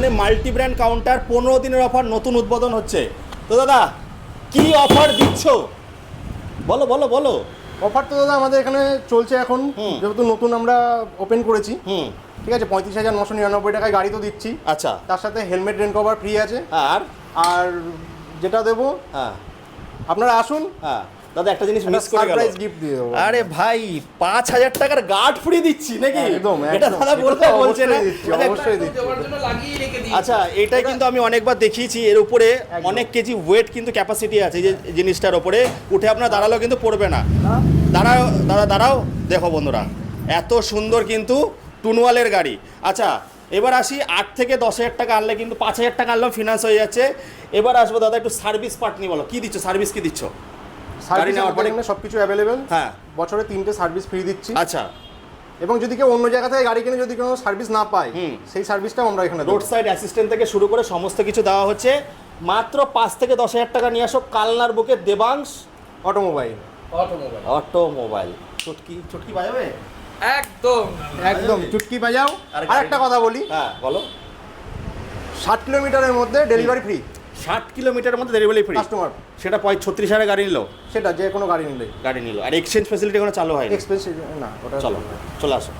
বর্ধমানে multi brand counter 15 দিনের offer নতুন উদ্বোধন হচ্ছে। তো দাদা কি অফার দিচ্ছ বলো বলো বলো। অফার তো দাদা আমাদের এখানে চলছে এখন, যেহেতু নতুন আমরা ওপেন করেছি। ঠিক আছে, 35,999 টাকায় গাড়ি তো দিচ্ছি। আচ্ছা, তার সাথে হেলমেট রেন কভার ফ্রি আছে। আর যেটা দেবো, হ্যাঁ আপনারা আসুন। হ্যাঁ দাদা একটা জিনিস মিস করে গেল, সারপ্রাইজ গিফট দিয়ে দেবো। আরে ভাই 5,000 টাকার গার্ড ফ্রি দিচ্ছি নাকি? একদম এটা দাদা বলতে বলছে না, অবশ্যই দিচ্ছি। আচ্ছা এটা কিন্তু আমি অনেকবার দেখিয়েছি, এর উপরে অনেক কেজি ওয়েট কিন্তু ক্যাপাসিটি আছে, এই যে জিনিসটার উপরে উঠে আপনার দাঁড়ালেও কিন্তু পড়বে না। দাঁড়াও দাদা দাঁড়াও, দেখো বন্ধুরা এত সুন্দর কিন্তু টুনওয়ালের গাড়ি। আচ্ছা এবার আসি, 8 থেকে 10,000 টাকা আনলে কিন্তু 5,000 টাকা আনলেও ফিনান্স হয়ে যাচ্ছে। এবার আসবো দাদা একটু সার্ভিস পার্ট নিয়ে বলো, কি দিচ্ছ, সার্ভিস কি দিচ্ছ? সার্ভিস নেওয়ার পরে সব কিছু অ্যাভেলেবেল। হ্যাঁ, বছরে 3টে সার্ভিস ফ্রি দিচ্ছি। আচ্ছা, এবং যদি কেউ অন্য জায়গা থেকে গাড়ি কিনে যদি কোনো সার্ভিস না পায়, সেই সার্ভিসটাও আমরা এখানে রোড সাইড অ্যাসিস্ট্যান্ট থেকে শুরু করে সমস্ত কিছু দেওয়া হচ্ছে। মাত্র 5 থেকে 10,000 টাকা নিয়ে আসো, কালনার বুকে দেবাংশ অটোমোবাইল। অটোমোবাইল। চটকি চটকি বাজাবে একদম একদম চুটকি বাজাও। আর একটা কথা বলি, হ্যাঁ বলো। 60 কিলোমিটারের মধ্যে ডেলিভারি ফ্রি। 60 কিলোমিটারের মধ্যে ডেলিভারি ফ্রি কাস্টমার, সেটা 36,000 গাড়ি নিল, সেটা যে কোনো গাড়ি নিলে। আর এক্সচেঞ্জ ফ্যাসিলিটি এখনো চালু হয়নি। এক্সপেন্সিভ না, ওটা চলো চলে আসো।